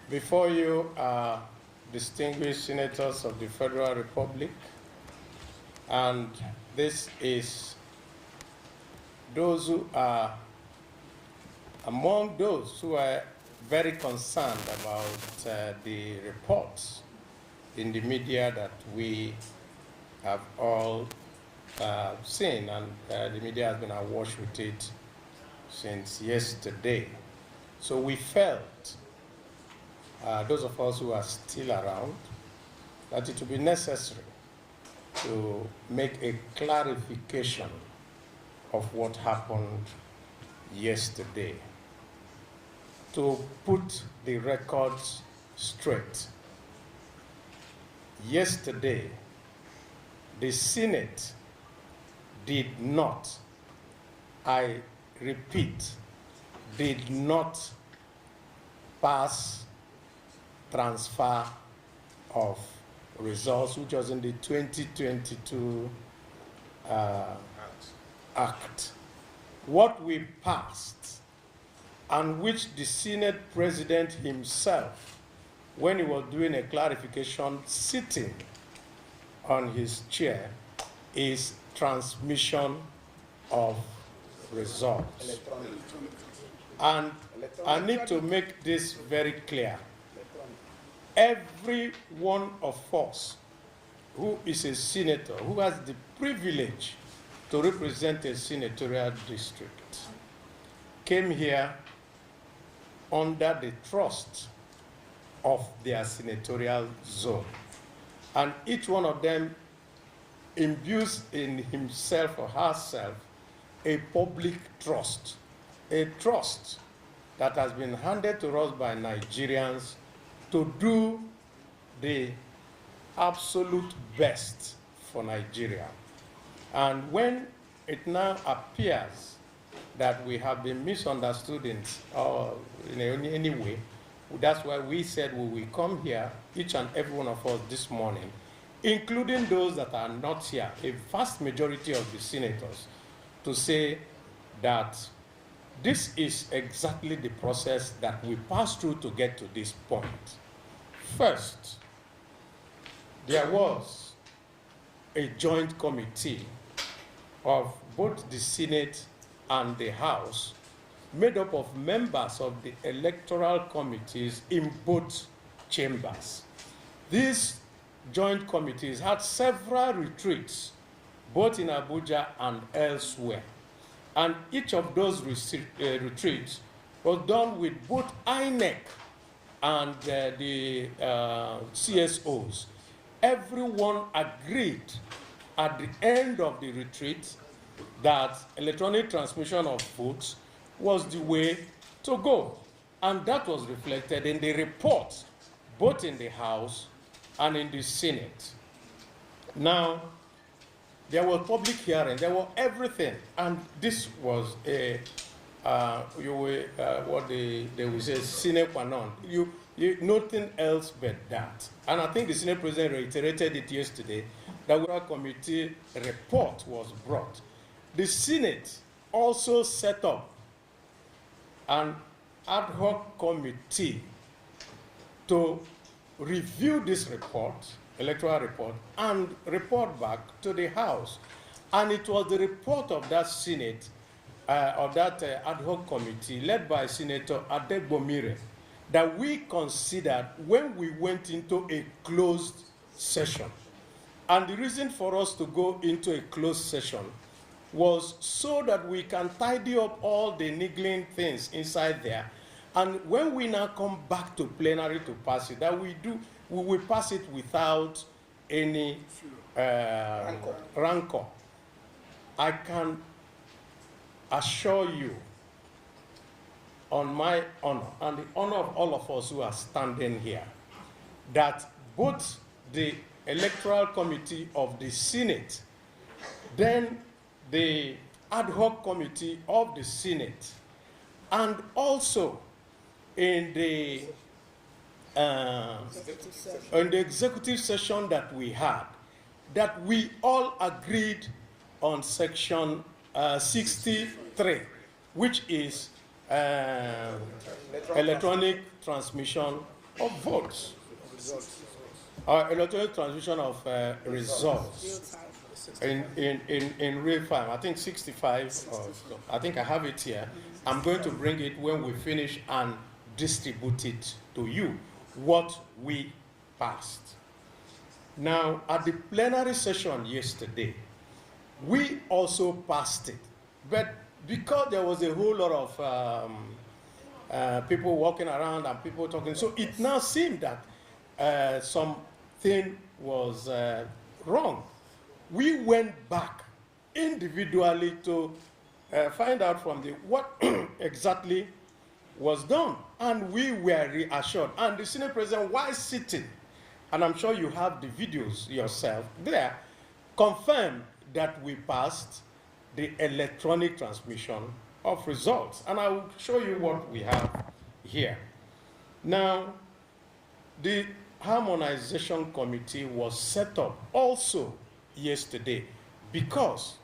Before you are distinguished senators of the Federal Republic, and this is those who are among those who are very concerned about the reports in the media that we have all seen, and the media has been awash with it since yesterday. So we felt, those of us who are still around, that it would be necessary to make a clarification of what happened yesterday, to put the records straight. Yesterday, the Senate did not, I repeat, did not pass transfer of results, which was in the 2022 Act. What we passed, and which the Senate President himself, when he was doing a clarification sitting on his chair, is transmission of results. And I need to make this very clear. Every one of us who is a senator, who has the privilege to represent a senatorial district, came here under the trust of their senatorial zone. And each one of them imbues in himself or herself a public trust, a trust that has been handed to us by Nigerians to do the absolute best for Nigeria. And when it now appears that we have been misunderstood in any way, that's why we said we will come here, each and every one of us this morning, including those that are not here, a vast majority of the senators, to say that this is exactly the process that we passed through to get to this point. First, there was a joint committee of both the Senate and the House, made up of members of the electoral committees in both chambers. These joint committees had several retreats, both in Abuja and elsewhere. And each of those retreats was done with both INEC and the CSOs. Everyone agreed at the end of the retreat that electronic transmission of votes was the way to go. And that was reflected in the report, both in the House and in the Senate. Now, there was public hearing, there was everything, and this was a, what they will say, sine qua non. Nothing else but that. And I think the Senate President reiterated it yesterday, that the committee report was brought. The Senate also set up an ad hoc committee to review this report, electoral report, and report back to the House. And it was the report of that Senate, of that ad hoc committee, led by Senator Adegbomire, that we considered when we went into a closed session. And the reason for us to go into a closed session was so that we can tidy up all the niggling things inside there. And when we now come back to plenary to pass it, that we will pass it without any rancor. I can assure you, on my honor and the honor of all of us who are standing here, that both the Electoral Committee of the Senate, then the ad hoc committee of the Senate, and also in the executive session that we had, that we all agreed on section 63, which is electronic transmission of votes. Electoral transmission of results in real time. I think 65, or so. I think I have it here. I'm going to bring it when we finish and distribute it to you, what we passed. Now, at the plenary session yesterday, we also passed it. But because there was a whole lot of people walking around and people talking, so it now seemed that something was wrong. We went back individually to find out from what exactly was done, and we were reassured. And the Senate President, while sitting, and I'm sure you have the videos yourself there, confirmed that we passed the electronic transmission of results. And I will show you what we have here. Now, the Harmonization Committee was set up also yesterday because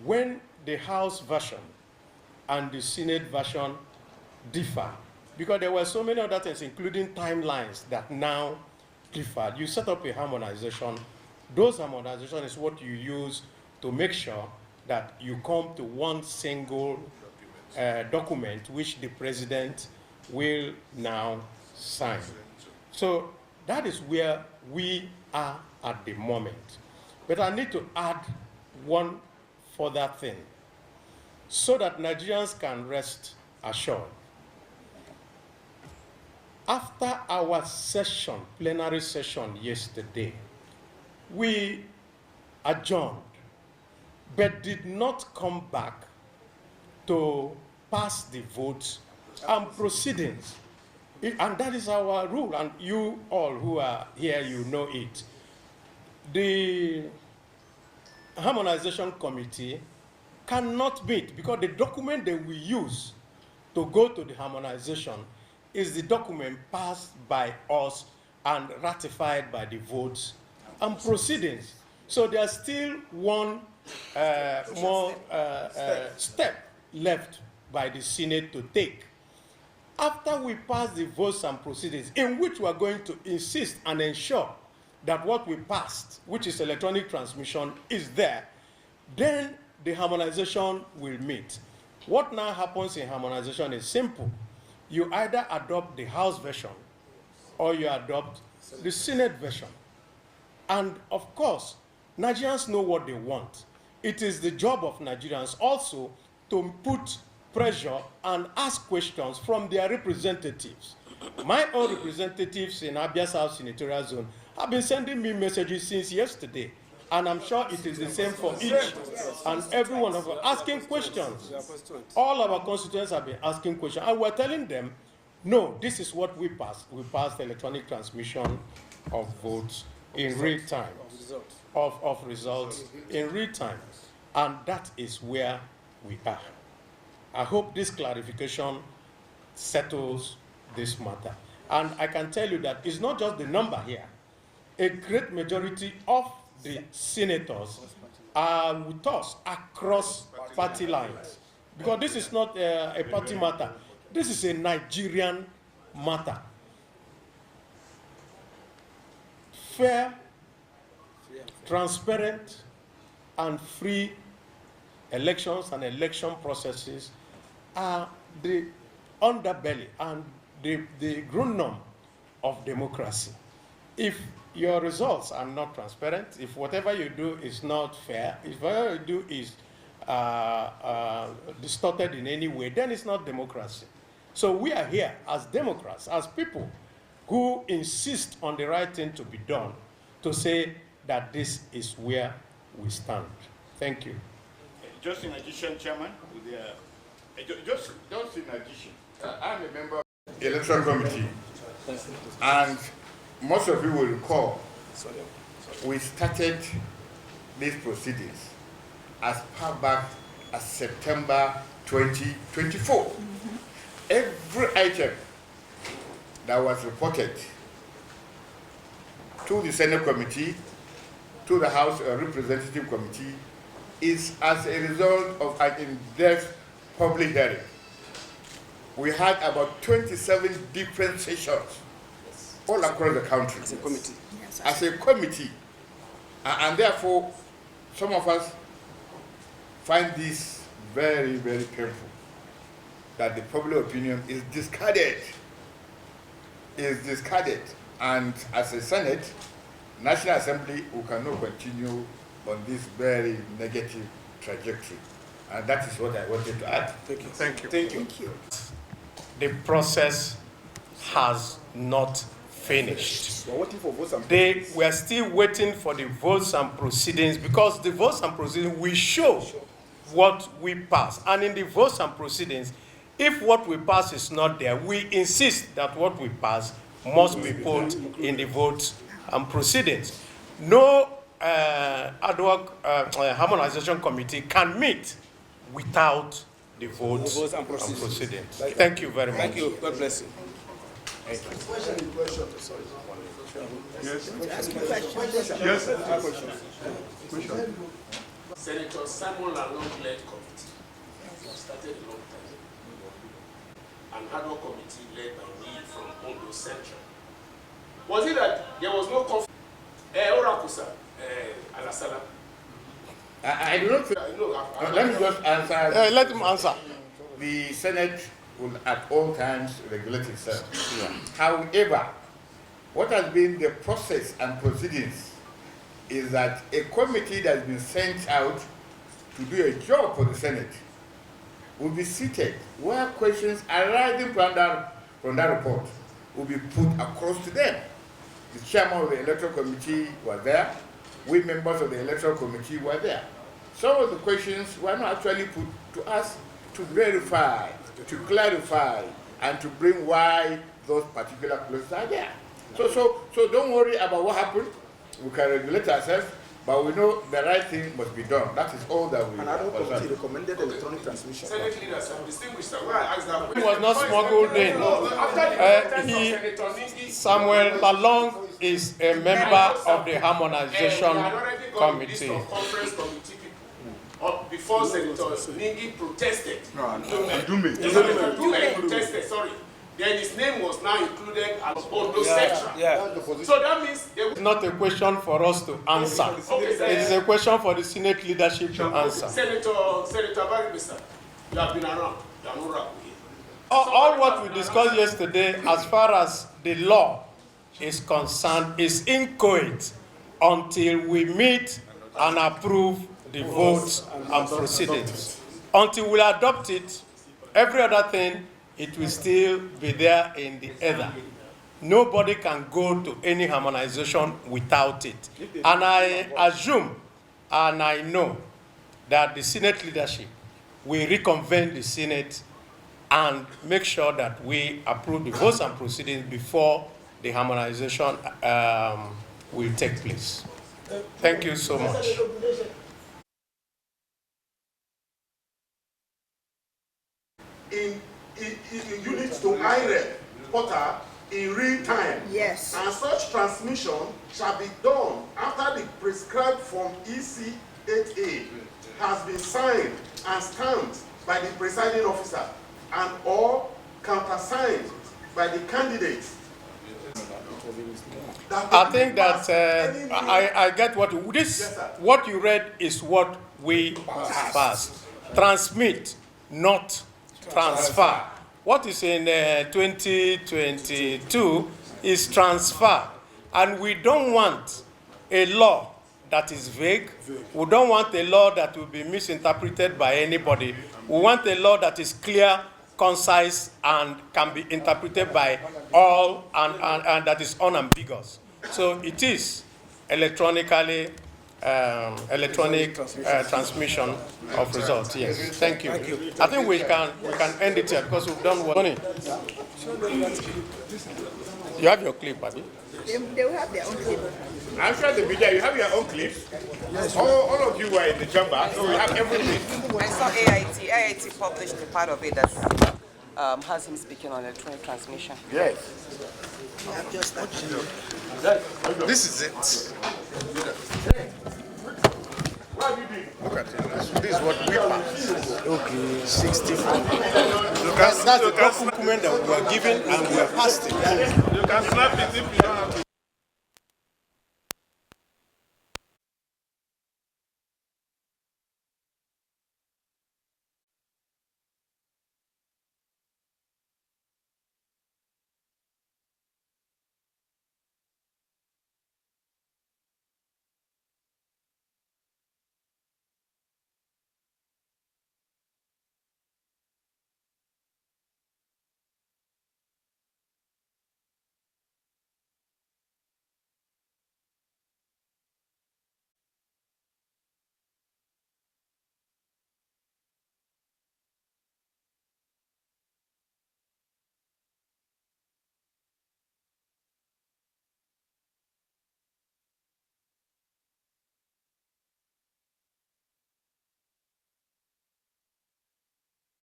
when the House version and the Senate version differ, because there were so many other things, including timelines, that now differed, you set up a harmonization. Those harmonization is what you use to make sure that you come to one single document which the president will now sign. So that is where we are at the moment. But I need to add one further thing so that Nigerians can rest assured. After our session, plenary session yesterday, we adjourned, but did not come back to pass the votes and proceedings. And that is our rule, and you all who are here, you know it. The Harmonization Committee cannot meet because the document that we use to go to the harmonization is the document passed by us and ratified by the votes and proceedings. So there's still one more step left by the Senate to take. After we pass the votes and proceedings, in which we are going to insist and ensure that what we passed, which is electronic transmission, is there, then the harmonization will meet. What now happens in harmonization is simple. You either adopt the House version or you adopt the Senate version. And of course, Nigerians know what they want. It is the job of Nigerians also to put pressure and ask questions from their representatives. My own representatives in Abia South Senatorial Zone have been sending me messages since yesterday, and I'm sure it is the same for each and every one of us, asking questions. All our constituents have been asking questions, and we're telling them, no, this is what we passed. We passed electronic transmission of votes in real time, of results in real time, and that is where we are. I hope this clarification settles this matter. And I can tell you that it's not just the number here. A great majority of the senators are with us across party lines. Because this is not a party matter. This is a Nigerian matter. Fair, transparent, and free elections and election processes are the underbelly and the ground of democracy. If your results are not transparent, if whatever you do is not fair, if whatever you do is distorted in any way, then it's not democracy. So we are here as Democrats, as people who insist on the right thing to be done, to say that this is where we stand. Thank you. Just in addition, Chairman, just in addition, I'm a member of the Electoral Committee, and most of you will recall we started these proceedings as far back as September 2024. Every item that was reported to the Senate Committee, to the House Representative Committee, is as a result of an in-depth public hearing. We had about 27 different sessions all across the country. As a committee. As a committee. And therefore, some of us find this very, very painful, that the public opinion is discarded. And as a Senate, National Assembly, we cannot continue on this very negative trajectory. And that is what I wanted to add. Thank you. Thank you. Thank you. The process has not finished. We're waiting for votes and We are still waiting for the votes and proceedings, because the votes and proceedings will show what we pass. And in the votes and proceedings, if what we pass is not there, we insist that what we pass must be put in the votes and proceedings. No ad hoc harmonization committee can meet without the votes and proceedings. Thank you very much. Thank you. God bless you. Thank you. Senator Simon Lalong-led committee started a long time ago, and ad hoc committee led by me from Ondo Central. Was it that there was no conflict? Orakusa, Alasala. I do not think. Let me just answer. Let him answer. The Senate will at all times regulate itself. However, what has been the process and proceedings is that a committee that has been sent out to do a job for the Senate will be seated where questions arising from that report will be put across to them. The chairman of the Electoral Committee was there. We members of the Electoral Committee were there. Some of the questions were not actually put to us to verify, to clarify, and to bring why those particular clauses are there. So don't worry about what happened. We can regulate ourselves, but we know the right thing must be done. That is all that we And ad hoc committee recommended electronic transmission. Senate leaders have distinguished that. When I asked that He was not smuggled in. Samuel Lalong is a member of the Harmonization Committee. Conference committee people before Senator Ningi protested. Dume Protested, sorry. Then his name was now included as Ondo Central. So that means It's not a question for us to answer. It is a question for the Senate leadership to answer. Senator Baribisa, you have been around. You are not around here. All what we discussed yesterday, as far as the law is concerned, is inchoate until we meet and approve the votes and proceedings. Until we adopt it, every other thing, it will still be there in the ether. Nobody can go to any harmonization without it. And I assume and I know that the Senate leadership will reconvene the Senate and make sure that we approve the votes and proceedings before the harmonization will take place. Thank you so much. In units to IREP portal in real time. Yes. And such transmission shall be done after the prescribed Form EC 8A has been signed and stamped by the presiding officer and or countersigned by the candidate. I think that I get what what you read is what we passed. Transmit, not transfer. What is in 2022 is transfer, and we don't want a law that is vague. We don't want a law that will be misinterpreted by anybody. We want a law that is clear, concise, and can be interpreted by all, and that is unambiguous. So it is electronic transmission of results. Yes. Thank you. I think we can end it here because we've done one. You have your clip, Abby? They will have their own clip. I'm sure the media, you have your own clips. Yes. All of you were in the chamber, so you have everything. I saw AIT published a part of it that has him speaking on electronic transmission. Yes. You have just that. This is it. Look at it. This is what we pass. Okay, 64. That's the document. document that we were given and we are passed it. You can snap it if you don't have to.